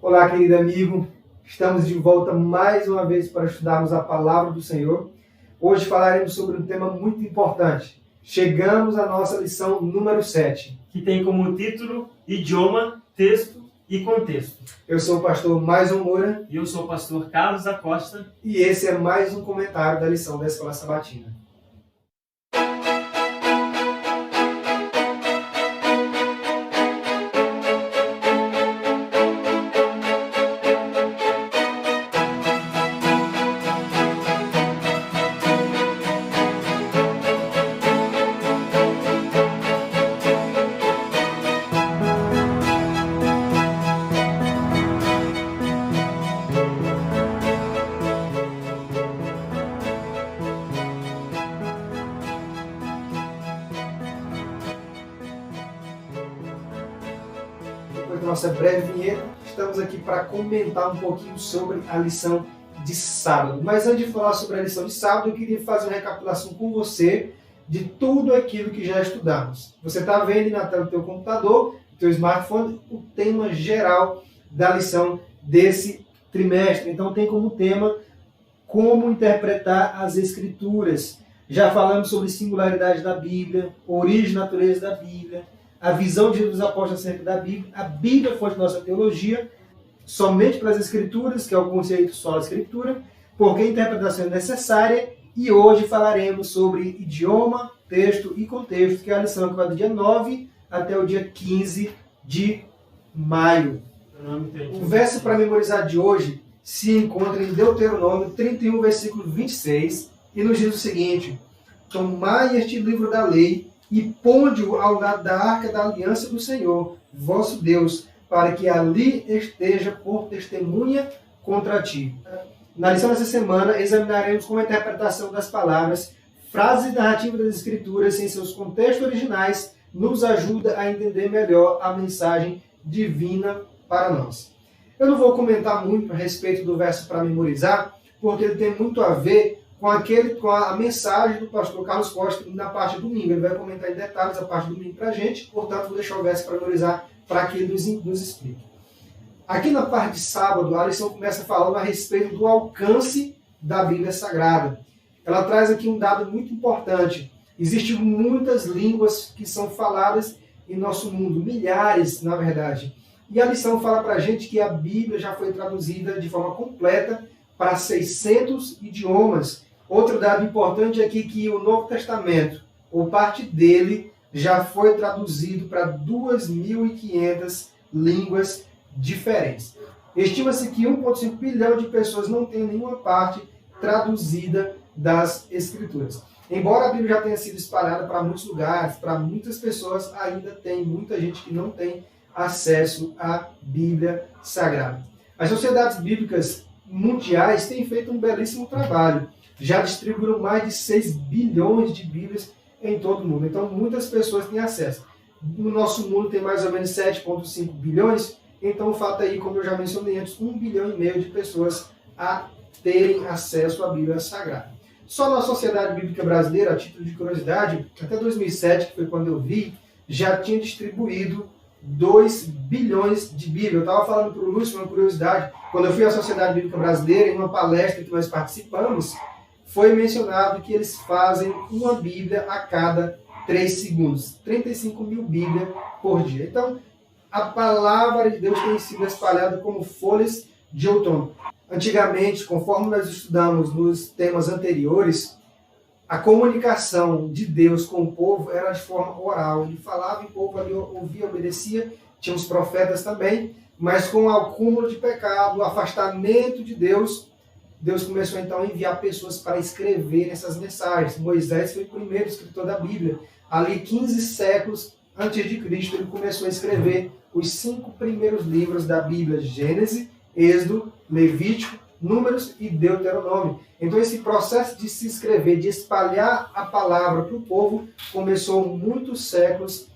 Olá, querido amigo. Estamos de volta mais uma vez para estudarmos a Palavra do Senhor. Hoje falaremos sobre um tema muito importante. Chegamos à nossa lição número 7. Que tem como título Idioma, Texto e Contexto. Eu sou o pastor Maison Moura. E eu sou o pastor Carlos Acosta. E esse é mais um comentário da lição da Escola Sabatina. Depois da nossa breve vinheta, estamos aqui para comentar um pouquinho sobre a lição de sábado. Mas antes de falar sobre a lição de sábado, eu queria fazer uma recapitulação com você de tudo aquilo que já estudamos. Você está vendo na tela do teu computador, do teu smartphone, o tema geral da lição desse trimestre. Então tem como tema como interpretar as Escrituras. Já falamos sobre singularidade da Bíblia, origem e natureza da Bíblia, a visão de Jesus apóstolo acerca da Bíblia, a Bíblia fonte da nossa teologia, somente pelas Escrituras, que é o conceito só da Escritura, porque a interpretação é necessária, e hoje falaremos sobre idioma, texto e contexto, que é a lição que vai do dia 9 até o dia 15 de maio. O verso para memorizar de hoje se encontra em Deuteronômio 31, versículo 26, e nos diz o seguinte: tomai este livro da lei e ponde-o ao lado da arca da aliança do Senhor, vosso Deus, para que ali esteja por testemunha contra ti. Na lição dessa semana, examinaremos como a interpretação das palavras, frases e narrativas das Escrituras em seus contextos originais nos ajuda a entender melhor a mensagem divina para nós. Eu não vou comentar muito a respeito do verso para memorizar, porque ele tem muito a ver com a mensagem do pastor Carlos Costa na parte do domingo. Ele vai comentar em detalhes a parte do domingo para a gente, portanto vou deixar o verso para memorizar para que ele nos explique. Aqui na parte de sábado, a lição começa falando a respeito do alcance da Bíblia Sagrada. Ela traz aqui um dado muito importante. Existem muitas línguas que são faladas em nosso mundo, milhares na verdade. E a lição fala para a gente que a Bíblia já foi traduzida de forma completa para 600 idiomas. Outro dado importante é aqui que o Novo Testamento, ou parte dele, já foi traduzido para 2.500 línguas diferentes. Estima-se que 1,5 bilhão de pessoas não têm nenhuma parte traduzida das Escrituras. Embora a Bíblia já tenha sido espalhada para muitos lugares, para muitas pessoas, ainda tem muita gente que não tem acesso à Bíblia Sagrada. As sociedades bíblicas mundiais têm feito um belíssimo trabalho. Já distribuíram mais de 6 bilhões de Bíblias em todo o mundo. Então, muitas pessoas têm acesso. No nosso mundo tem mais ou menos 7,5 bilhões. Então, o fato aí, como eu já mencionei antes, 1,5 bilhão de pessoas a terem acesso à Bíblia Sagrada. Só na Sociedade Bíblica Brasileira, a título de curiosidade, até 2007, que foi quando eu vi, já tinha distribuído 2 bilhões de Bíblia. Eu estava falando para o Lúcio, uma curiosidade, quando eu fui à Sociedade Bíblica Brasileira, em uma palestra que nós participamos, foi mencionado que eles fazem uma Bíblia a cada 3 segundos. 35 mil Bíblias por dia. Então, a palavra de Deus tem sido espalhada como folhas de outono. Antigamente, conforme nós estudamos nos temas anteriores, a comunicação de Deus com o povo era de forma oral. Ele falava e o povo ali ouvia, obedecia. Tinha os profetas também. Mas com o acúmulo de pecado, o afastamento de Deus, Deus começou então a enviar pessoas para escrever essas mensagens. Moisés foi o primeiro escritor da Bíblia. Ali 15 séculos antes de Cristo, ele começou a escrever os 5 primeiros livros da Bíblia: Gênesis, Êxodo, Levítico, Números e Deuteronômio. Então esse processo de se escrever, de espalhar a palavra para o povo, começou muitos séculos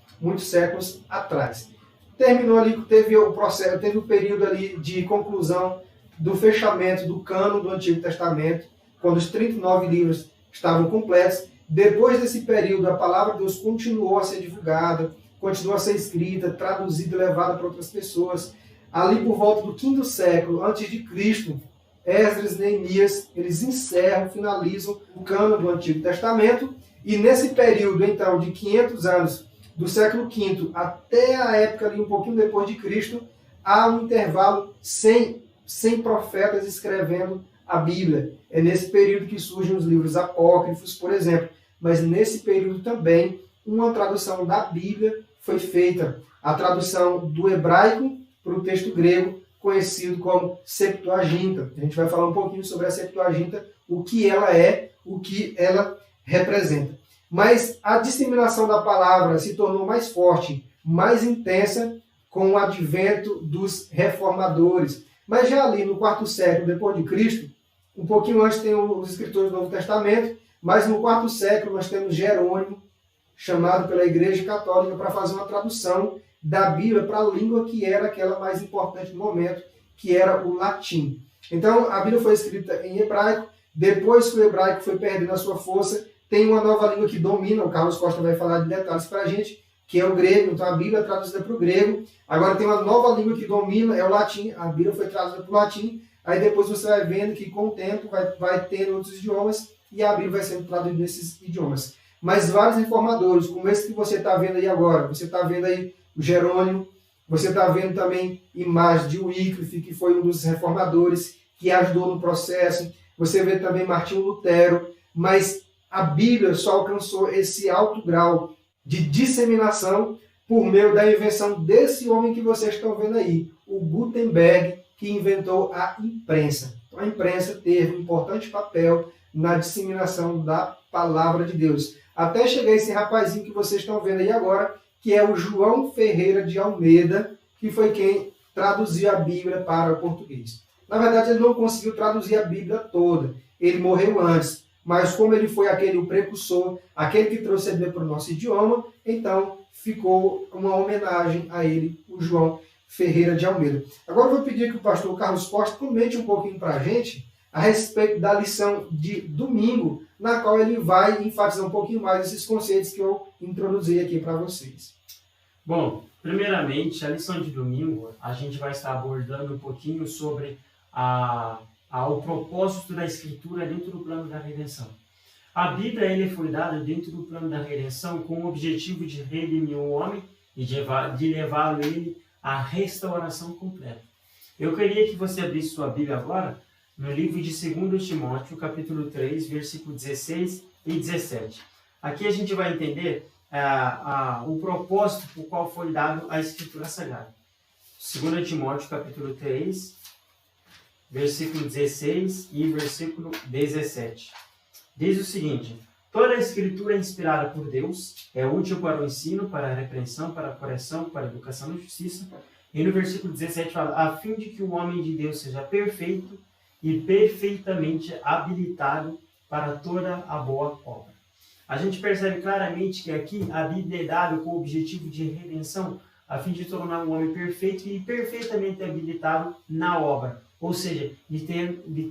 atrás. Terminou ali, teve o período ali de conclusão do fechamento do cânon do Antigo Testamento, quando os 39 livros estavam completos. Depois desse período, a palavra de Deus continuou a ser divulgada, continuou a ser escrita, traduzida e levada para outras pessoas. ali por volta do quinto século antes de Cristo, Esdras e Neemias, eles encerram, finalizam o cânon do Antigo Testamento, e nesse período, então, de 500 anos, do século V até a época ali, um pouquinho depois de Cristo, há um intervalo sem profetas escrevendo a Bíblia. É nesse período que surgem os livros apócrifos, por exemplo. Mas nesse período também, uma tradução da Bíblia foi feita. A tradução do hebraico para o texto grego, conhecido como Septuaginta. A gente vai falar um pouquinho sobre a Septuaginta, o que ela é, o que ela representa. Mas a disseminação da palavra se tornou mais forte, mais intensa com o advento dos reformadores. Mas já ali no quarto século depois de Cristo, um pouquinho antes tem os escritores do Novo Testamento, mas no quarto século nós temos Jerônimo, chamado pela Igreja Católica para fazer uma tradução da Bíblia para a língua que era aquela mais importante no momento, que era o latim. Então, a Bíblia foi escrita em hebraico, depois que o hebraico foi perdendo a sua força, tem uma nova língua que domina, o Carlos Costa vai falar de detalhes para a gente, que é o grego. Então, a Bíblia é traduzida para o grego. Agora tem uma nova língua que domina, é o latim. A Bíblia foi traduzida para o latim. Aí depois você vai vendo que com o tempo vai ter outros idiomas e a Bíblia vai sendo traduzida nesses idiomas. Mas vários reformadores, como esse que você está vendo aí agora, você está vendo aí o Jerônimo, você está vendo também imagens de Wycliffe, que foi um dos reformadores, que ajudou no processo. Você vê também Martinho Lutero, mas a Bíblia só alcançou esse alto grau de disseminação por meio da invenção desse homem que vocês estão vendo aí, o Gutenberg, que inventou a imprensa. Então, a imprensa teve um importante papel na disseminação da palavra de Deus. Até chegar esse rapazinho que vocês estão vendo aí agora, que é o João Ferreira de Almeida, que foi quem traduziu a Bíblia para o português. Na verdade, ele não conseguiu traduzir a Bíblia toda. Ele morreu antes. Mas como ele foi o precursor, aquele que trouxe a Bíblia para o nosso idioma, então ficou uma homenagem a ele, o João Ferreira de Almeida. Agora eu vou pedir que o pastor Carlos Costa comente um pouquinho para a gente a respeito da lição de domingo, na qual ele vai enfatizar um pouquinho mais esses conceitos que eu introduzi aqui para vocês. Bom, primeiramente, a lição de domingo, a gente vai estar abordando um pouquinho sobre o propósito da Escritura dentro do plano da redenção. A Bíblia ele foi dada dentro do plano da redenção com o objetivo de redimir o homem e de levá-lo ele à restauração completa. Eu queria que você abrisse sua Bíblia agora no livro de 2 Timóteo, capítulo 3, versículo 16 e 17. Aqui a gente vai entender o propósito por qual foi dado a Escritura Sagrada. 2 Timóteo, capítulo 3, versículo 16 e versículo 17. Diz o seguinte: toda a Escritura é inspirada por Deus, é útil para o ensino, para a repreensão, para a correção, para a educação na justiça. E no versículo 17 fala: a fim de que o homem de Deus seja perfeito e perfeitamente habilitado para toda a boa obra. A gente percebe claramente que aqui a Bíblia é dada com o objetivo de redenção, a fim de tornar um homem perfeito e perfeitamente habilitado na obra. Ou seja, de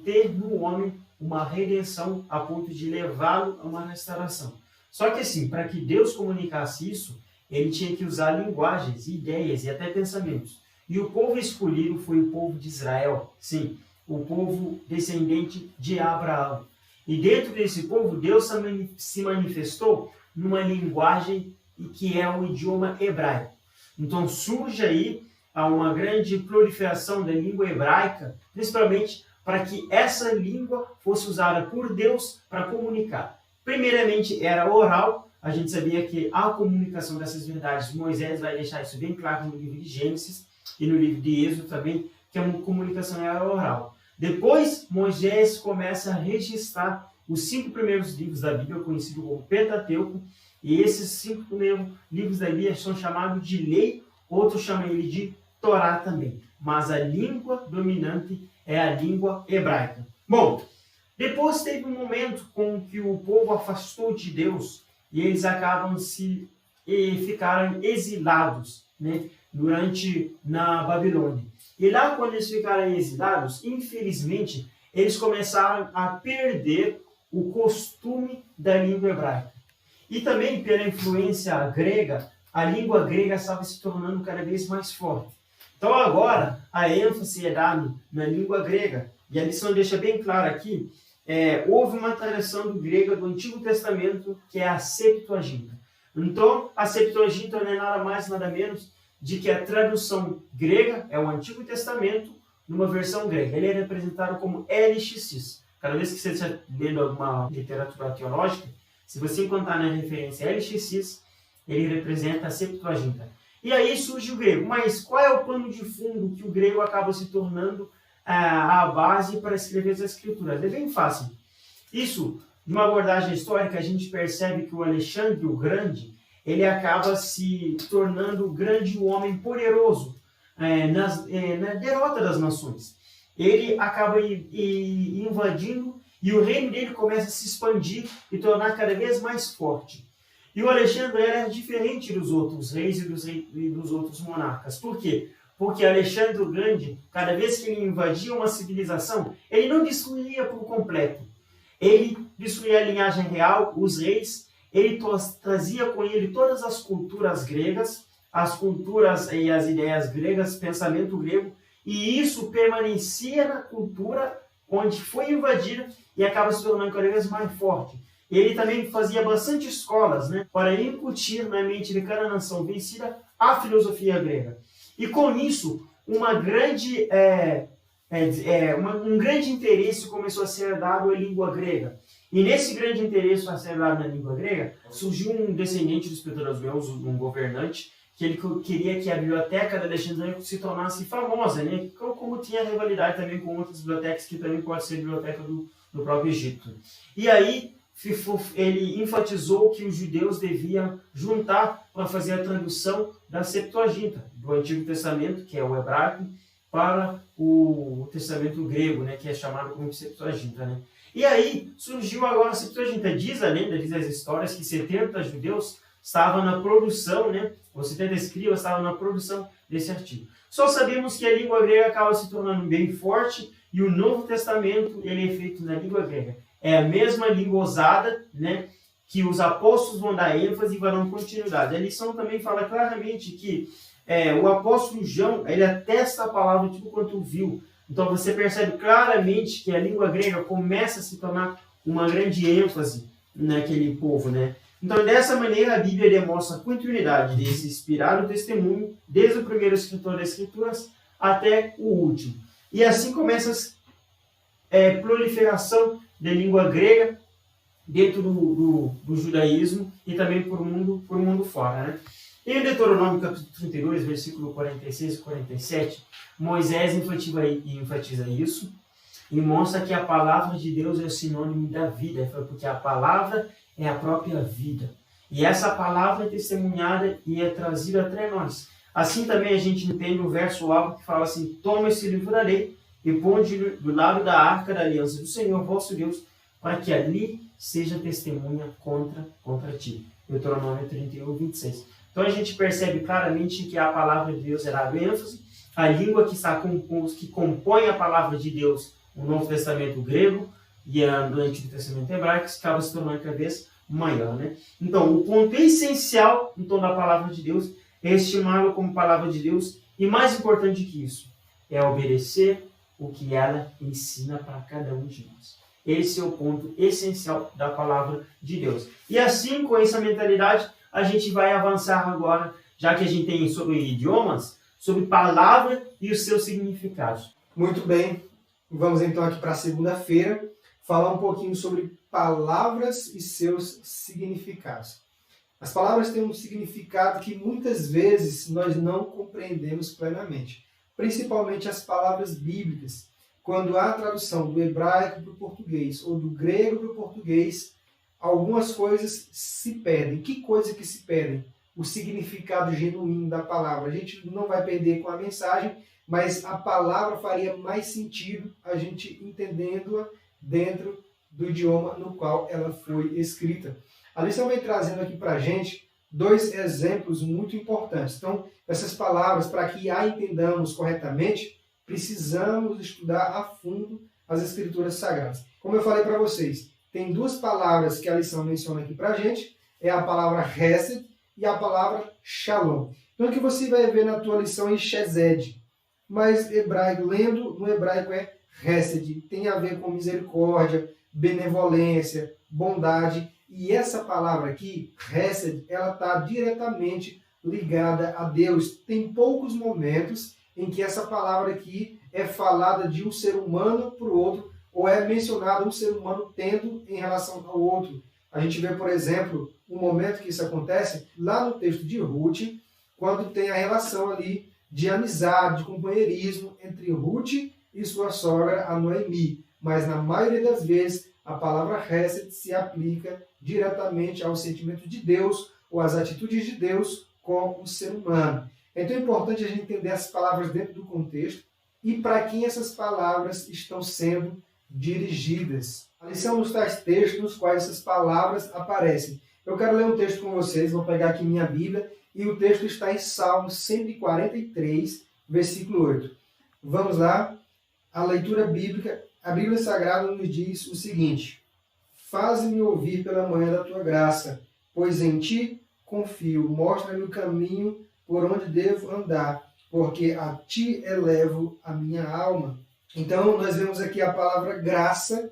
ter no homem uma redenção a ponto de levá-lo a uma restauração. Só que assim, para que Deus comunicasse isso, ele tinha que usar linguagens, ideias e até pensamentos. E o povo escolhido foi o povo de Israel, sim, o povo descendente de Abraão. E dentro desse povo, Deus se manifestou numa linguagem que é o idioma hebraico. Então surge aí uma grande proliferação da língua hebraica, principalmente para que essa língua fosse usada por Deus para comunicar. Primeiramente era oral, a gente sabia que a comunicação dessas verdades, Moisés vai deixar isso bem claro no livro de Gênesis e no livro de Êxodo também, que a comunicação era oral. Depois, Moisés começa a registrar os 5 primeiros livros da Bíblia, conhecido como Pentateuco, e esses 5 primeiros livros da Bíblia são chamados de lei, outros chamam ele de Torá também. Mas a língua dominante é a língua hebraica. Bom, depois teve um momento com que o povo afastou de Deus e eles ficaram exilados, né, na Babilônia. E lá, quando eles ficaram exilados, infelizmente, eles começaram a perder o costume da língua hebraica. E também, pela influência grega, a língua grega estava se tornando cada vez mais forte. Então agora a ênfase é dada na língua grega. E a lição deixa bem claro aqui, houve uma tradução do grego do Antigo Testamento, que é a Septuaginta. Então a Septuaginta não é nada mais, nada menos de que a tradução grega é o Antigo Testamento numa versão grega. Ele é representado como LXX. Cada vez que você está lendo alguma literatura teológica, se você encontrar na referência LXX, ele representa a Septuaginta. E aí surge o grego. Mas qual é o pano de fundo que o grego acaba se tornando a base para escrever as escrituras? É bem fácil. Isso, de uma abordagem histórica, a gente percebe que o Alexandre o Grande, ele acaba se tornando o grande homem poderoso na derrota das nações. Ele acaba invadindo e o reino dele começa a se expandir e tornar cada vez mais forte. E o Alexandre era diferente dos outros reis e dos outros monarcas. Por quê? Porque Alexandre o Grande, cada vez que ele invadia uma civilização, ele não destruía por completo. Ele destruía a linhagem real, os reis, ele trazia com ele todas as culturas gregas, as culturas e as ideias gregas, pensamento grego, e isso permanecia na cultura onde foi invadida e acaba se tornando cada vez mais forte. Ele também fazia bastante escolas, para incutir na mente de cada nação vencida a filosofia grega. E com isso, um grande interesse começou a ser dado à língua grega. E nesse grande interesse a ser dado na língua grega, surgiu um descendente dos Ptolomeus, um governante, que ele queria que a biblioteca da Alexandria se tornasse famosa, como tinha rivalidade também com outras bibliotecas, que também pode ser a biblioteca do próprio Egito. E aí ele enfatizou que os judeus deviam juntar para fazer a tradução da Septuaginta, do Antigo Testamento, que é o hebraico, para o Testamento grego, que é chamado como Septuaginta. E aí surgiu agora a Septuaginta. Diz a lenda, diz as histórias, que 70 judeus estavam na produção, ou 70 escribas estavam na produção desse artigo. Só sabemos que a língua grega acaba se tornando bem forte e o Novo Testamento ele é feito na língua grega. É a mesma língua usada, que os apóstolos vão dar ênfase e vão dar continuidade. A lição também fala claramente que o apóstolo João, ele atesta a palavra tudo quanto viu. Então você percebe claramente que a língua grega começa a se tornar uma grande ênfase naquele povo, Então, dessa maneira, a Bíblia demonstra a continuidade desse inspirado testemunho, desde o primeiro escritor das Escrituras até o último. E assim começa a proliferação da língua grega dentro do judaísmo e também por mundo fora. Em Deuteronômio capítulo 32, versículo 46 e 47, Moisés enfatiza isso e mostra que a palavra de Deus é o sinônimo da vida. Ele fala, porque a palavra é a própria vida. E essa palavra é testemunhada e é trazida até nós. Assim também a gente entende o verso alto que fala assim: toma esse livro da lei e põe do lado da arca da aliança do Senhor, vosso Deus, para que ali seja testemunha contra ti. Deuteronômio 31, 26. Então a gente percebe claramente que a palavra de Deus é dada ênfase, a língua que compõe a palavra de Deus, o Novo Testamento grego, e do Antigo Testamento hebraico, que acaba se tornando cada vez maior. Então, o ponto essencial da palavra de Deus é estimá-la como palavra de Deus, e mais importante que isso, é obedecer o que ela ensina para cada um de nós. Esse é o ponto essencial da palavra de Deus. E assim, com essa mentalidade, a gente vai avançar agora, já que a gente tem sobre idiomas, sobre palavra e os seus significados. Muito bem, vamos então aqui para a segunda-feira, falar um pouquinho sobre palavras e seus significados. As palavras têm um significado que muitas vezes nós não compreendemos plenamente, principalmente as palavras bíblicas. Quando há a tradução do hebraico para o português ou do grego para o português, algumas coisas se perdem. Que coisa que se perdem? O significado genuíno da palavra. A gente não vai perder com a mensagem, mas a palavra faria mais sentido a gente entendendo-a dentro do idioma no qual ela foi escrita. A lição vem trazendo aqui para a gente 2 exemplos muito importantes. Então, essas palavras, para que a entendamos corretamente, precisamos estudar a fundo as Escrituras Sagradas. Como eu falei para vocês, tem 2 palavras que a lição menciona aqui para a gente, é a palavra Hesed e a palavra Shalom. Então, o que você vai ver na tua lição em Shesed? mas lendo no hebraico é hesed, tem a ver com misericórdia, benevolência, bondade, e essa palavra aqui, hesed, ela está diretamente ligada a Deus. Tem poucos momentos em que essa palavra aqui é falada de um ser humano para o outro, ou é mencionado um ser humano tendo em relação ao outro. A gente vê, por exemplo, um momento que isso acontece lá no texto de Ruth, quando tem a relação ali de amizade, de companheirismo entre Ruth e sua sogra, a Noemi. Mas na maioria das vezes, a palavra hesed se aplica diretamente ao sentimento de Deus ou às atitudes de Deus com o ser humano. Então é importante a gente entender as palavras dentro do contexto e para quem essas palavras estão sendo dirigidas. A lição nos traz textos nos quais essas palavras aparecem. Eu quero ler um texto com vocês, vou pegar aqui minha Bíblia, e o texto está em Salmo 143, versículo 8. Vamos lá, a leitura bíblica. A Bíblia Sagrada nos diz o seguinte: faze-me ouvir pela manhã da tua graça, pois em ti confio. Mostra-me o caminho por onde devo andar, porque a ti elevo a minha alma. Então, nós vemos aqui a palavra graça,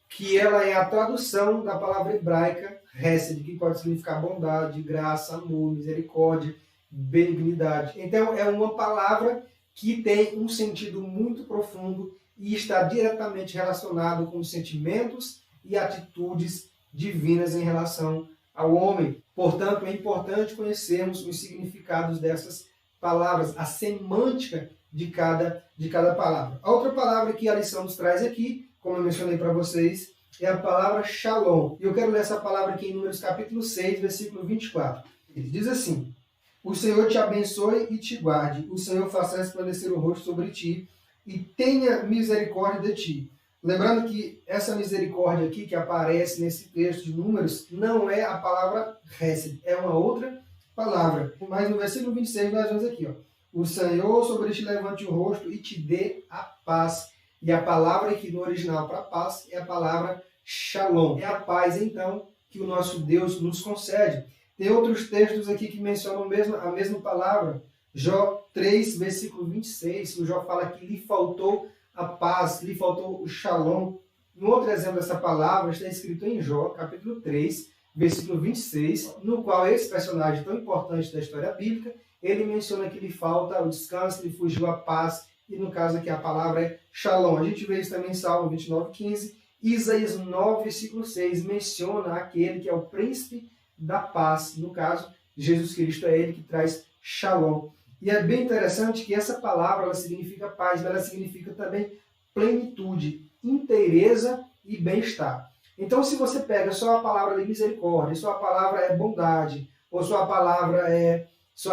que ela é a tradução da palavra hebraica hesed, que pode significar bondade, graça, amor, misericórdia, benignidade. Então, é uma palavra que tem um sentido muito profundo e está diretamente relacionado com os sentimentos e atitudes divinas em relação ao homem. Portanto, é importante conhecermos os significados dessas palavras, a semântica de cada palavra. A outra palavra que a lição nos traz aqui, como eu mencionei para vocês, é a palavra shalom. E eu quero ler essa palavra aqui em Números capítulo 6, versículo 24. Ele diz assim: o Senhor te abençoe e te guarde, o Senhor faça resplandecer o rosto sobre ti e tenha misericórdia de ti. Lembrando que essa misericórdia aqui que aparece nesse texto de Números não é a palavra hesed, é uma outra palavra. Mas no versículo 26 nós vemos aqui, ó: o Senhor sobre ti levante o rosto e te dê a paz. E a palavra aqui no original para paz é a palavra shalom. É a paz, então, que o nosso Deus nos concede. Tem outros textos aqui que mencionam a mesma palavra. Jó 3, versículo 26, o Jó fala que lhe faltou a paz, lhe faltou o shalom. Um outro exemplo dessa palavra está escrito em Jó, capítulo 3, versículo 26, no qual esse personagem tão importante da história bíblica, ele menciona que lhe falta o descanso, lhe fugiu a paz, e no caso aqui a palavra é shalom. A gente vê isso também em Salmo 29, 15. Isaías 9, versículo 6, menciona aquele que é o príncipe da paz. No caso, Jesus Cristo é ele que traz shalom. E é bem interessante que essa palavra ela significa paz, mas ela significa também plenitude, inteireza e bem-estar. Então, se você pega só a palavra de misericórdia, só a palavra é bondade, ou só a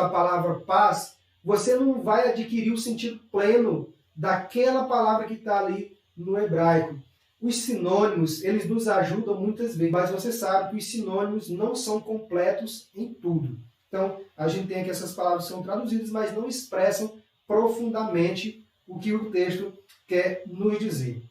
palavra paz, você não vai adquirir o sentido pleno daquela palavra que está ali no hebraico. Os sinônimos, eles nos ajudam muitas vezes, mas você sabe que os sinônimos não são completos em tudo. Então, a gente tem aqui essas palavras que são traduzidas, mas não expressam profundamente o que o texto quer nos dizer.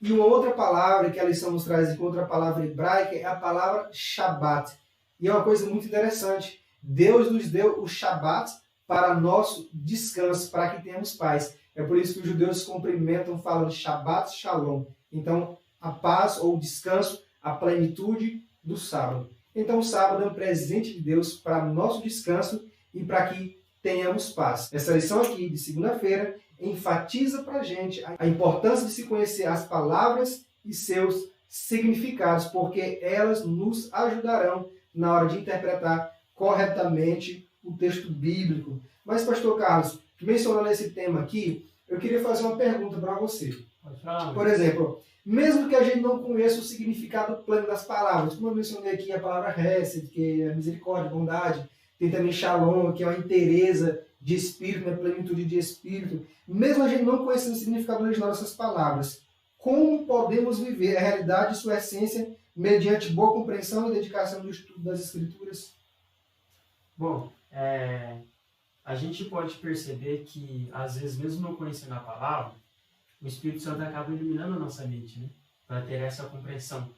E uma outra palavra que a lição nos traz aqui, outra palavra hebraica, é a palavra Shabbat. E é uma coisa muito interessante. Deus nos deu o Shabbat para nosso descanso, para que tenhamos paz. É por isso que os judeus se cumprimentam falando Shabbat Shalom. Então, a paz ou o descanso, a plenitude do sábado. Então, o sábado é um presente de Deus para nosso descanso e para que tenhamos paz. Essa lição aqui de segunda-feira enfatiza para a gente a importância de se conhecer as palavras e seus significados, porque elas nos ajudarão na hora de interpretar corretamente o texto bíblico. Mas, pastor Carlos, mencionando esse tema aqui, eu queria fazer uma pergunta para você. Por exemplo, mesmo que a gente não conheça o significado pleno das palavras, como eu mencionei aqui a palavra hesed, que é misericórdia, bondade, tem também shalom, que é uma inteireza de espírito, né, plenitude de espírito. Mesmo a gente não conhecendo o significado original dessas palavras, como podemos viver a realidade e sua essência mediante boa compreensão e dedicação do estudo das Escrituras? Bom, a gente pode perceber que, às vezes, mesmo não conhecendo a palavra, o Espírito Santo acaba iluminando a nossa mente, né? Para ter essa compreensão.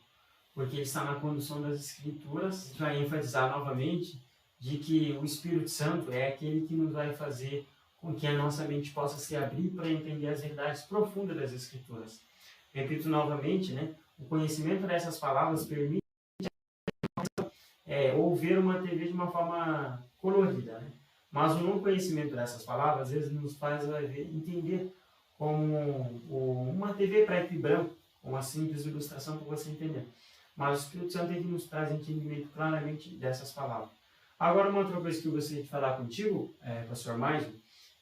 Porque ele está na condução das Escrituras. A gente vai enfatizar novamente de que o Espírito Santo é aquele que nos vai fazer com que a nossa mente possa se abrir para entender as verdades profundas das Escrituras. Repito novamente, né? O conhecimento dessas palavras permite ouvir uma TV de uma forma colorida, né? Mas o não conhecimento dessas palavras, às vezes, nos faz entender como uma TV preto e branco, uma simples ilustração para você entender. Mas o Espírito Santo ele nos traz entendimento claramente dessas palavras. Agora, uma outra coisa que eu gostaria de falar contigo, pastor Maisel,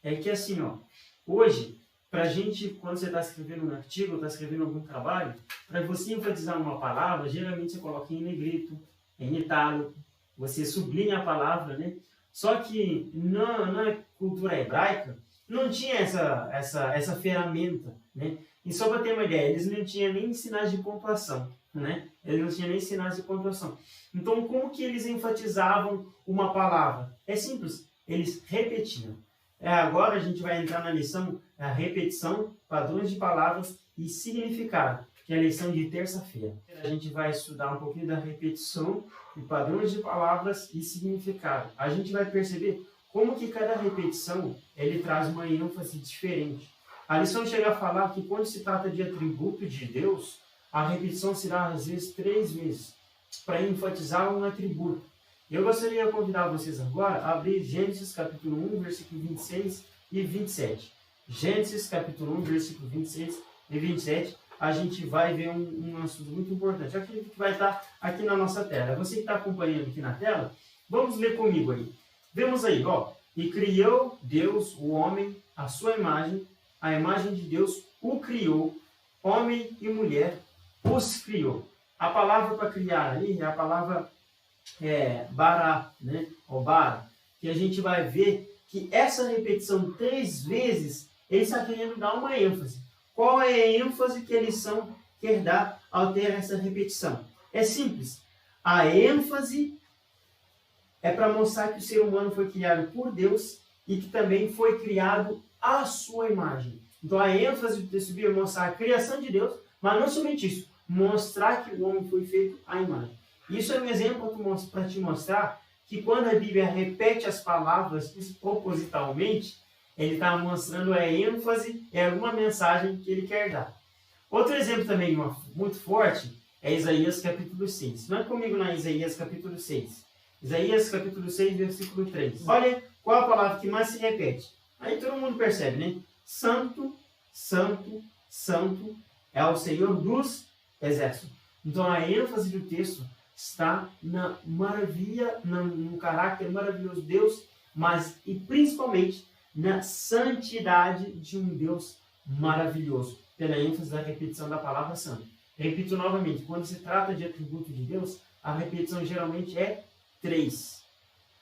é que assim, ó, hoje, para a gente, quando você está escrevendo um artigo, está escrevendo algum trabalho, para você enfatizar uma palavra, geralmente você coloca em negrito, em itálico, você sublinha a palavra, né? Só que na cultura hebraica não tinha essa ferramenta, né? E só para ter uma ideia, eles não tinham nem sinais de pontuação, né? Eles não tinham nem sinais de pontuação. Então, como que eles enfatizavam uma palavra? É simples, eles repetiam. Agora a gente vai entrar na lição a repetição, padrões de palavras e significado, que é a lição de terça-feira. A gente vai estudar um pouquinho da repetição e padrões de palavras e significado. A gente vai perceber como que cada repetição ele traz uma ênfase diferente. A lição chega a falar que quando se trata de atributo de Deus, a repetição será às vezes 3 vezes, para enfatizar um atributo. Eu gostaria de convidar vocês agora a abrir Gênesis capítulo 1, versículo 26 e 27. Gênesis capítulo 1, versículo 26 e 27. A gente vai ver um assunto muito importante. Aquele que vai estar aqui na nossa tela. Você que está acompanhando aqui na tela, vamos ler comigo aí. Vemos aí, ó. E criou Deus o homem à sua imagem, a imagem de Deus o criou, homem e mulher os criou. A palavra para criar aí é a palavra bará, né? Ou bara, que a gente vai ver que essa repetição 3 vezes, ele está querendo dar uma ênfase. Qual é a ênfase que a lição quer dar ao ter essa repetição? É simples. A ênfase é para mostrar que o ser humano foi criado por Deus e que também foi criado à sua imagem. Então a ênfase do texto bíblico é mostrar a criação de Deus, mas não somente isso, mostrar que o homem foi feito à imagem. Isso é um exemplo para te mostrar que quando a Bíblia repete as palavras propositalmente, ele está mostrando a ênfase em alguma mensagem que ele quer dar. Outro exemplo também muito forte é Isaías capítulo 6. Vai comigo na Isaías capítulo 6. Isaías capítulo 6, versículo 3. Olha qual a palavra que mais se repete. Aí todo mundo percebe, né? Santo, santo, santo é o Senhor dos exércitos. Então a ênfase do texto está na maravilha, no caráter maravilhoso de Deus, mas e principalmente na santidade de um Deus maravilhoso, pela ênfase da repetição da palavra santo. Repito novamente, quando se trata de atributo de Deus, a repetição geralmente é 3.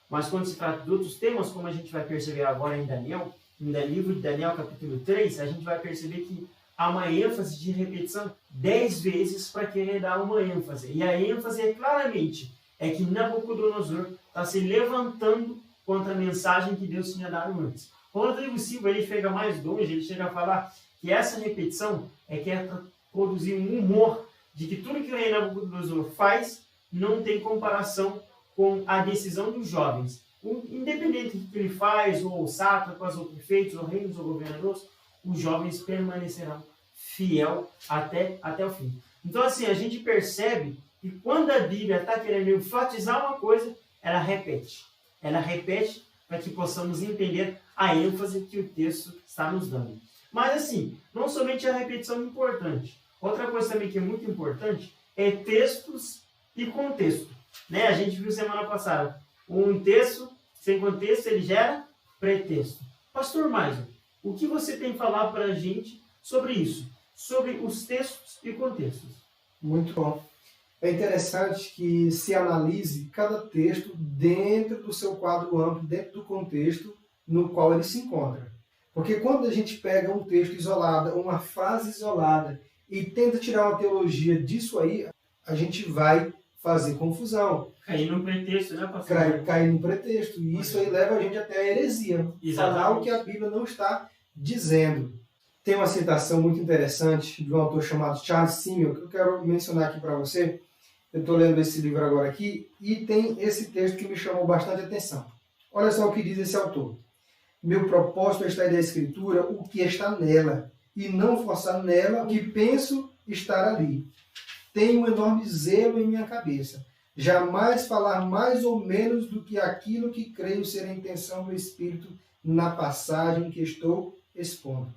Mas quando se trata de outros temas, como a gente vai perceber agora em Daniel, no livro de Daniel capítulo 3, a gente vai perceber que há uma ênfase de repetição 10 vezes para querer dar uma ênfase. E a ênfase é claramente que Nabucodonosor está se levantando contra a mensagem que Deus tinha dado antes. Rodrigo Silva ele chega mais longe, ele chega a falar que essa repetição quer produzir um humor de que tudo que o rei Nabucodonosor faz não tem comparação com a decisão dos jovens. Independente do que ele faz, ou sátrapas, ou prefeitos, ou reinos, ou governadores, os jovens permanecerão fiel até o fim. Então, assim, a gente percebe que quando a Bíblia está querendo enfatizar uma coisa, ela repete. Ela repete para que possamos entender a ênfase que o texto está nos dando. Mas, assim, não somente a repetição é importante. Outra coisa também que é muito importante é textos e contexto. Né? A gente viu semana passada, um texto sem contexto, ele gera pretexto. Pastor Maisel, o que você tem a falar para a gente sobre isso? Sobre os textos e contextos. Muito bom. É interessante que se analise cada texto dentro do seu quadro amplo, dentro do contexto no qual ele se encontra. Porque quando a gente pega um texto isolado, uma frase isolada, e tenta tirar uma teologia disso aí, a gente vai fazer confusão. Cair no pretexto, né, pastor? Cair no pretexto. E isso aí leva a gente até a heresia. Exatamente. Falar o que a Bíblia não está dizendo. Tem uma citação muito interessante de um autor chamado Charles Simmel, que eu quero mencionar aqui para você. Eu estou lendo esse livro agora aqui, e tem esse texto que me chamou bastante atenção. Olha só o que diz esse autor. Meu propósito é extrair da Escritura o que está nela, e não forçar nela o que penso estar ali. Tenho um enorme zelo em minha cabeça. Jamais falar mais ou menos do que aquilo que creio ser a intenção do Espírito na passagem que estou expondo.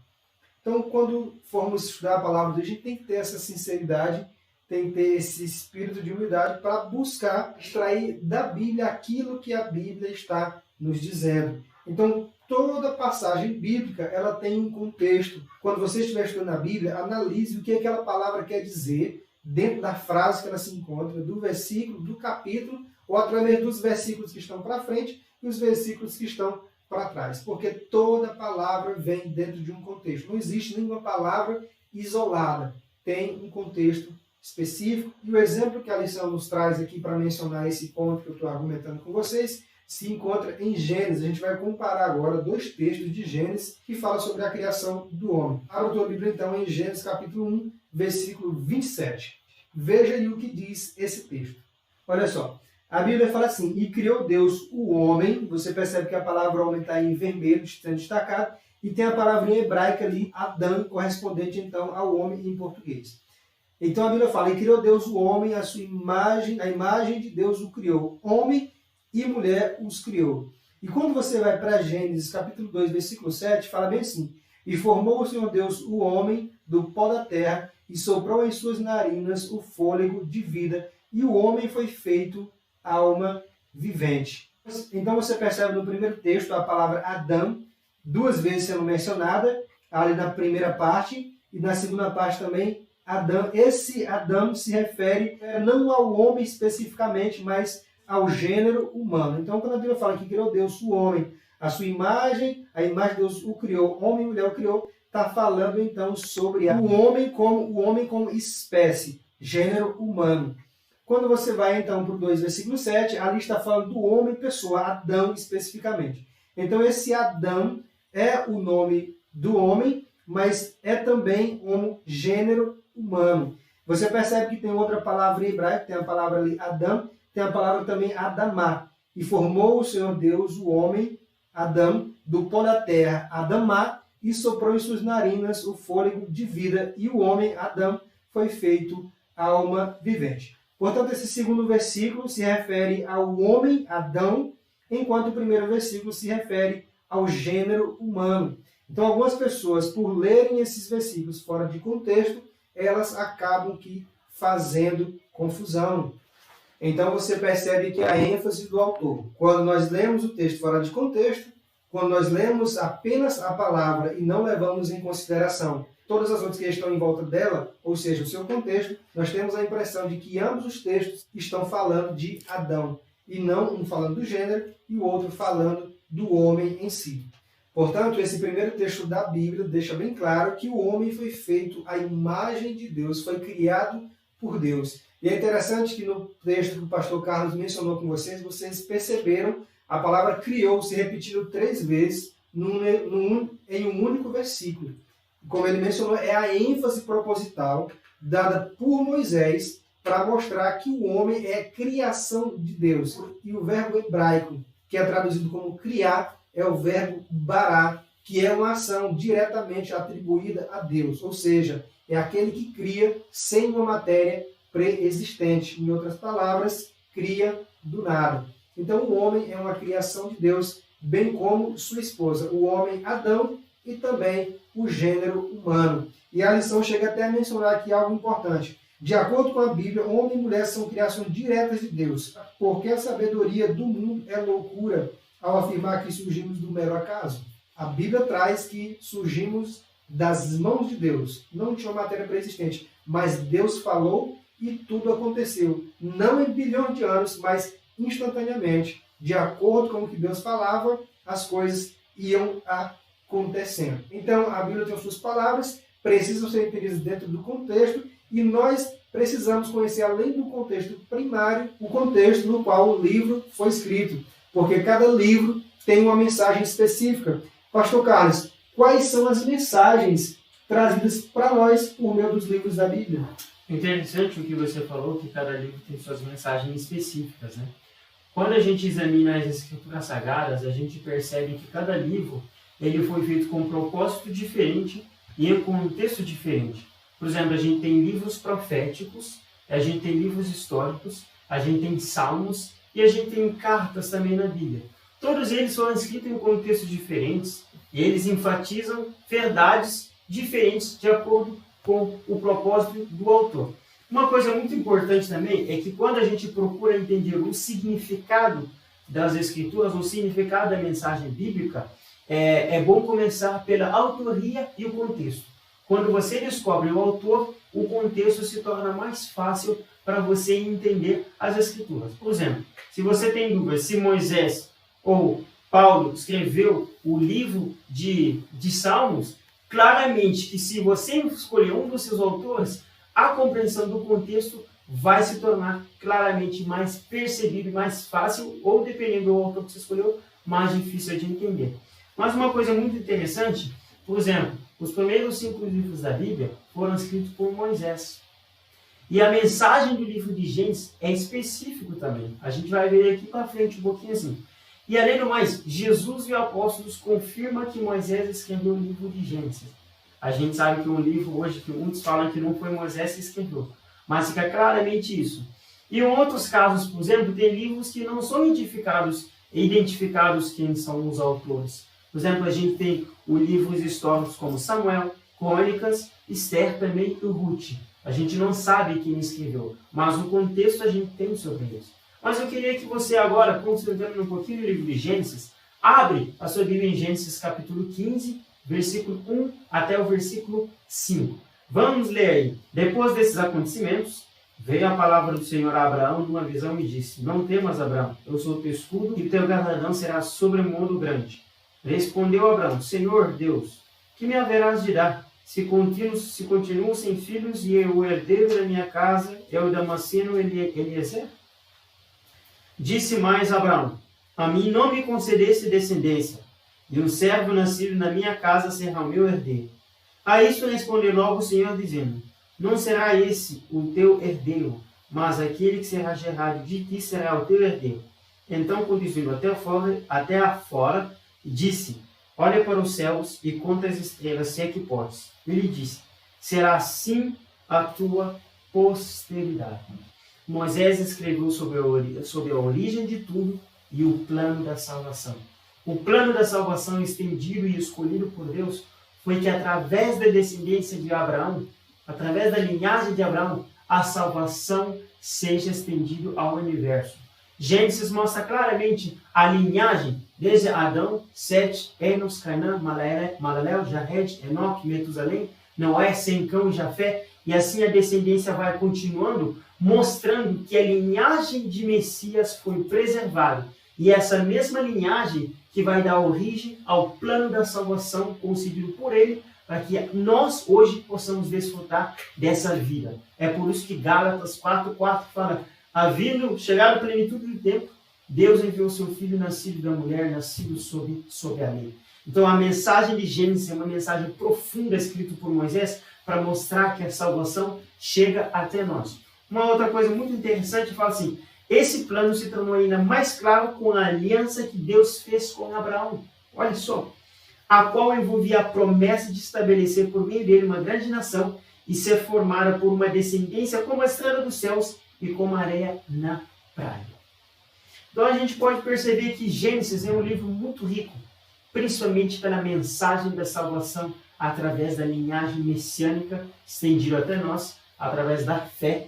Então, quando formos estudar a palavra de Deus, a gente tem que ter essa sinceridade, tem que ter esse espírito de humildade para buscar extrair da Bíblia aquilo que a Bíblia está nos dizendo. Então, toda passagem bíblica, ela tem um contexto. Quando você estiver estudando a Bíblia, analise o que aquela palavra quer dizer dentro da frase que ela se encontra, do versículo, do capítulo, ou através dos versículos que estão para frente e os versículos que estão para trás. Porque toda palavra vem dentro de um contexto. Não existe nenhuma palavra isolada. Tem um contexto específico. E o exemplo que a lição nos traz aqui para mencionar esse ponto que eu estou argumentando com vocês, se encontra em Gênesis. A gente vai comparar agora 2 textos de Gênesis que falam sobre a criação do homem. Abra a tua Bíblia então em Gênesis capítulo 1, versículo 27. Veja aí o que diz esse texto. Olha só, a Bíblia fala assim: e criou Deus o homem. Você percebe que a palavra homem está em vermelho, sendo destacado, e tem a palavra em hebraica ali, Adão, correspondente então ao homem em português. Então a Bíblia fala: e criou Deus o homem, a sua imagem, a imagem de Deus o criou. Homem e mulher os criou. E quando você vai para Gênesis capítulo 2, versículo 7, fala bem assim: e formou o Senhor Deus o homem do pó da terra, e soprou em suas narinas o fôlego de vida, e o homem foi feito alma vivente. Então você percebe no primeiro texto a palavra Adão, 2 vezes sendo mencionada, ali na primeira parte, e na segunda parte também, Adão. Esse Adão se refere não ao homem especificamente, mas ao gênero humano. Então, quando a Bíblia fala que criou Deus o homem, a sua imagem, a imagem de Deus o criou, homem e mulher o criou, está falando então sobre o homem como espécie, gênero humano. Quando você vai então para o 2, versículo 7, ali está falando do homem pessoa, Adão especificamente. Então esse Adão é o nome do homem, mas é também como gênero humano. Você percebe que tem outra palavra em hebraico, tem a palavra ali Adão, tem a palavra também Adamá. E formou o Senhor Deus o homem, Adão, do pó da terra, Adamá, e soprou em suas narinas o fôlego de vida, e o homem, Adão, foi feito alma vivente. Portanto, esse segundo versículo se refere ao homem, Adão, enquanto o primeiro versículo se refere ao gênero humano. Então, algumas pessoas, por lerem esses versículos fora de contexto, elas acabam que fazendo confusão. Então, você percebe que a ênfase do autor, quando nós lemos o texto fora de contexto, quando nós lemos apenas a palavra e não levamos em consideração todas as outras que estão em volta dela, ou seja, o seu contexto, nós temos a impressão de que ambos os textos estão falando de Adão, e não um falando do gênero e o outro falando do homem em si. Portanto, esse primeiro texto da Bíblia deixa bem claro que o homem foi feito à imagem de Deus, foi criado por Deus. E é interessante que no texto que o pastor Carlos mencionou com vocês perceberam a palavra criou se repetindo 3 vezes em um único versículo. Como ele mencionou, é a ênfase proposital dada por Moisés para mostrar que o homem é criação de Deus. E o verbo hebraico, que é traduzido como criar, é o verbo bará, que é uma ação diretamente atribuída a Deus. Ou seja, é aquele que cria sem uma matéria pré-existente. Em outras palavras, cria do nada. Então o homem é uma criação de Deus, bem como sua esposa, o homem Adão e também o gênero humano. E a lição chega até a mencionar aqui algo importante. De acordo com a Bíblia, homem e mulher são criações diretas de Deus, porque a sabedoria do mundo é loucura ao afirmar que surgimos do mero acaso. A Bíblia traz que surgimos das mãos de Deus, não tinha uma matéria pré-existente, mas Deus falou e tudo aconteceu. Não em bilhões de anos, mas instantaneamente, de acordo com o que Deus falava, as coisas iam acontecendo. Então, a Bíblia tem suas palavras, precisam ser entendidas dentro do contexto, e nós precisamos conhecer, além do contexto primário, o contexto no qual o livro foi escrito, porque cada livro tem uma mensagem específica. Pastor Carlos, quais são as mensagens trazidas para nós por meio dos livros da Bíblia? Interessante o que você falou, que cada livro tem suas mensagens específicas, né? Quando a gente examina as Escrituras Sagradas, a gente percebe que cada livro ele foi feito com um propósito diferente e em um contexto diferente. Por exemplo, a gente tem livros proféticos, a gente tem livros históricos, a gente tem salmos e a gente tem cartas também na Bíblia. Todos eles foram escritos em contextos diferentes e eles enfatizam verdades diferentes de acordo com o propósito do autor. Uma coisa muito importante também é que quando a gente procura entender o significado das Escrituras, o significado da mensagem bíblica, é bom começar pela autoria e o contexto. Quando você descobre o autor, o contexto se torna mais fácil para você entender as Escrituras. Por exemplo, se você tem dúvida se Moisés ou Paulo escreveu o livro de Salmos, claramente que se você escolher um dos seus autores, a compreensão do contexto vai se tornar claramente mais percebido e mais fácil, ou dependendo do autor que você escolheu, mais difícil de entender. Mas uma coisa muito interessante, por exemplo, os primeiros 5 livros da Bíblia foram escritos por Moisés. E a mensagem do livro de Gênesis é específico também. A gente vai ver aqui para frente um pouquinho assim. E além do mais, Jesus e os apóstolos confirmam que Moisés escreveu o livro de Gênesis. A gente sabe que é um livro hoje que muitos falam que não foi Moisés que escreveu, mas fica claramente isso. E em outros casos, por exemplo, tem livros que não são identificados quem são os autores. Por exemplo, a gente tem os livros históricos como Samuel, Crônicas, Esther também e Ruth. A gente não sabe quem escreveu, mas o contexto a gente tem sobre isso. Mas eu queria que você agora, concentrando um pouquinho no livro de Gênesis, abre a sua Bíblia em Gênesis capítulo 15, versículo 1 até o versículo 5. Vamos ler aí. Depois desses acontecimentos, veio a palavra do Senhor a Abraão numa visão e me disse: Não temas, Abraão, eu sou o teu escudo e o teu galardão será sobremodo grande. Respondeu Abraão: Senhor Deus, que me haverás de dar, se continuo sem filhos e o herdeiro da minha casa é o Damasceno Eliezer? Disse mais Abraão: A mim não me concedeste descendência, e um servo nascido na minha casa será o meu herdeiro. A isso respondeu logo o Senhor, dizendo: Não será esse o teu herdeiro, mas aquele que será gerado de ti será o teu herdeiro. Então, conduzindo até afora, disse: Olha para os céus e conta as estrelas, se é que podes. Ele disse: Será assim a tua posteridade. Moisés escreveu sobre a origem de tudo e o plano da salvação. O plano da salvação estendido e escolhido por Deus foi que através da descendência de Abraão, através da linhagem de Abraão, a salvação seja estendida ao universo. Gênesis mostra claramente a linhagem desde Adão, Sete, Enos, Cainã, Malalel, Jared, Enoque, Metusalém, Noé, Sem, Cão e Jafé, e assim a descendência vai continuando, mostrando que a linhagem de Messias foi preservada. E essa mesma linhagem que vai dar origem ao plano da salvação concedido por ele, para que nós hoje possamos desfrutar dessa vida. É por isso que Gálatas 4:4 fala: chegado a plenitude do tempo, Deus enviou seu Filho nascido da mulher, nascido sob a lei. Então a mensagem de Gênesis é uma mensagem profunda escrita por Moisés para mostrar que a salvação chega até nós. Uma outra coisa muito interessante, fala assim: esse plano se tornou ainda mais claro com a aliança que Deus fez com Abraão. Olha só, a qual envolvia a promessa de estabelecer por meio dele uma grande nação e ser formada por uma descendência como a estrela dos céus e como a areia na praia. Então a gente pode perceber que Gênesis é um livro muito rico, principalmente pela mensagem da salvação através da linhagem messiânica estendida até nós, através da fé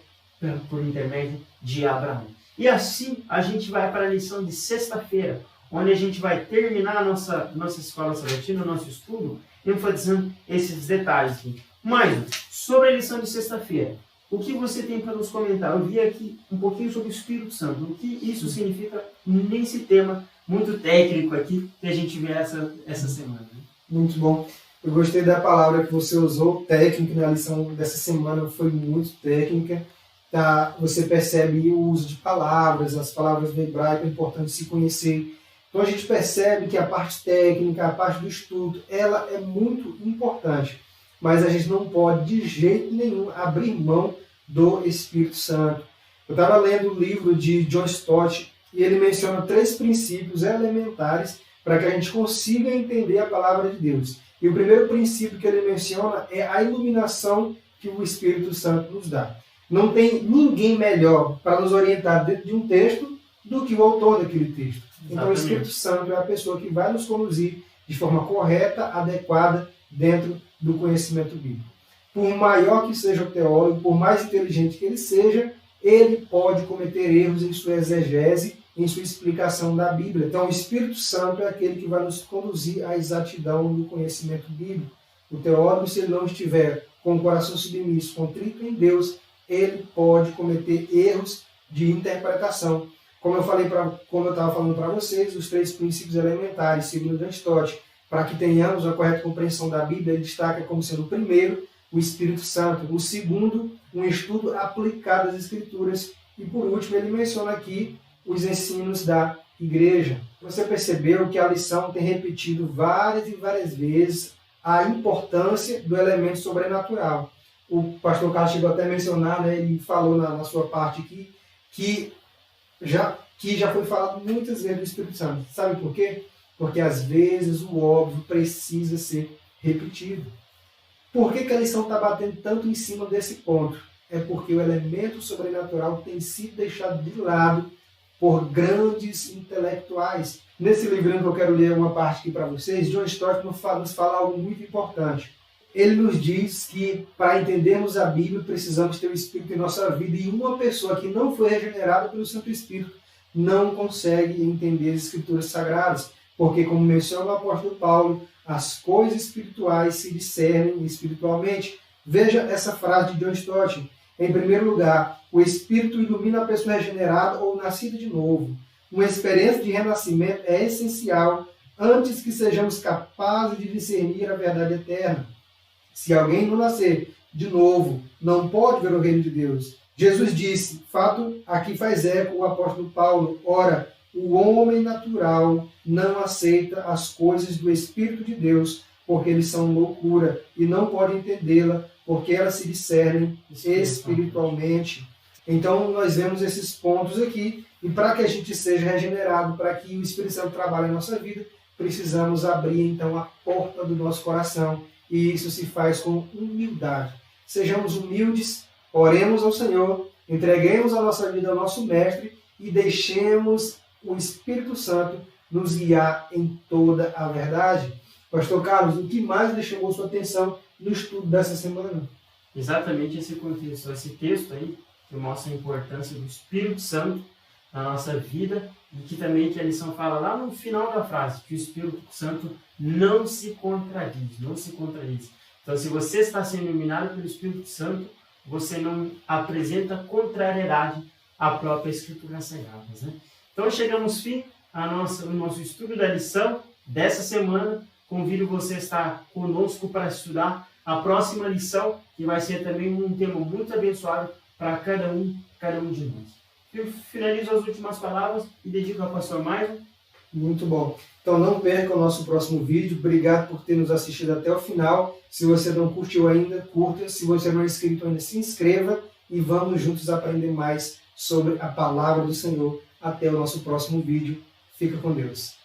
por intermédio de Abraão. E assim a gente vai para a lição de sexta-feira, onde a gente vai terminar a nossa escola sabatina, o nosso estudo, enfatizando esses detalhes aqui. Mas, sobre a lição de sexta-feira, o que você tem para nos comentar? Eu vi aqui um pouquinho sobre o Espírito Santo, o que isso significa nesse tema muito técnico aqui que a gente vê essa semana. Muito bom. Eu gostei da palavra que você usou, técnico, na lição dessa semana foi muito técnica. Tá? Você percebe o uso de palavras, as palavras do hebraico, é importante se conhecer. Então a gente percebe que a parte técnica, a parte do estudo, ela é muito importante. Mas a gente não pode de jeito nenhum abrir mão do Espírito Santo. Eu estava lendo o livro de John Stott e ele menciona 3 princípios elementares para que a gente consiga entender a palavra de Deus. E o primeiro princípio que ele menciona é a iluminação que o Espírito Santo nos dá. Não tem ninguém melhor para nos orientar dentro de um texto do que o autor daquele texto. Então o Espírito Santo é a pessoa que vai nos conduzir de forma correta, adequada, dentro do conhecimento bíblico. Por maior que seja o teólogo, por mais inteligente que ele seja, ele pode cometer erros em sua exegese, em sua explicação da Bíblia. Então, o Espírito Santo é aquele que vai nos conduzir à exatidão do conhecimento bíblico. O teólogo, se ele não estiver com o coração submisso, contrito em Deus, ele pode cometer erros de interpretação. Como eu estava falando para vocês, os 3 princípios elementares, segundo Aristóteles, para que tenhamos a correta compreensão da Bíblia, ele destaca como sendo o primeiro, o Espírito Santo, o segundo, um estudo aplicado às Escrituras, e por último ele menciona aqui os ensinos da igreja. Você percebeu que a lição tem repetido várias e várias vezes a importância do elemento sobrenatural. O pastor Carlos chegou até a mencionar, né, ele falou na sua parte aqui, que já foi falado muitas vezes do Espírito Santo. Sabe por quê? Porque às vezes o óbvio precisa ser repetido. Por que a lição está batendo tanto em cima desse ponto? É porque o elemento sobrenatural tem sido deixado de lado por grandes intelectuais. Nesse livro que eu quero ler uma parte aqui para vocês, John Stott nos fala algo muito importante. Ele nos diz que para entendermos a Bíblia precisamos ter o Espírito em nossa vida, e uma pessoa que não foi regenerada pelo Santo Espírito não consegue entender as Escrituras Sagradas, porque, como menciona o apóstolo Paulo, as coisas espirituais se discernem espiritualmente. Veja essa frase de John Stott. Em primeiro lugar, o Espírito ilumina a pessoa regenerada ou nascida de novo. Uma experiência de renascimento é essencial antes que sejamos capazes de discernir a verdade eterna. Se alguém não nascer de novo, não pode ver o reino de Deus. Jesus disse, fato aqui faz eco o apóstolo Paulo, ora, o homem natural não aceita as coisas do Espírito de Deus, porque eles são loucura, e não pode entendê-la, porque elas se discernem espiritualmente. Então, nós vemos esses pontos aqui, e para que a gente seja regenerado, para que o Espírito Santo trabalhe em nossa vida, precisamos abrir, então, a porta do nosso coração, e isso se faz com humildade. Sejamos humildes, oremos ao Senhor, entreguemos a nossa vida ao nosso Mestre, e deixemos o Espírito Santo nos guiar em toda a verdade. Pastor Carlos, o que mais lhe chamou sua atenção no estudo dessa semana? Exatamente esse contexto, esse texto aí, que mostra a importância do Espírito Santo na nossa vida, e que também que a lição fala lá no final da frase, que o Espírito Santo não se contradiz, não se contradiz. Então, se você está sendo iluminado pelo Espírito Santo, você não apresenta contrariedade à própria Escritura Sagrada, né? Então, chegamos fim ao nosso estudo da lição dessa semana. Convido você a estar conosco para estudar a próxima lição, que vai ser também um tema muito abençoado para cada um de nós. Eu finalizo as últimas palavras e dedico ao pastor Maicon. Muito bom. Então não perca o nosso próximo vídeo. Obrigado por ter nos assistido até o final. Se você não curtiu ainda, curta. Se você não é inscrito ainda, se inscreva. E vamos juntos aprender mais sobre a palavra do Senhor. Até o nosso próximo vídeo. Fica com Deus.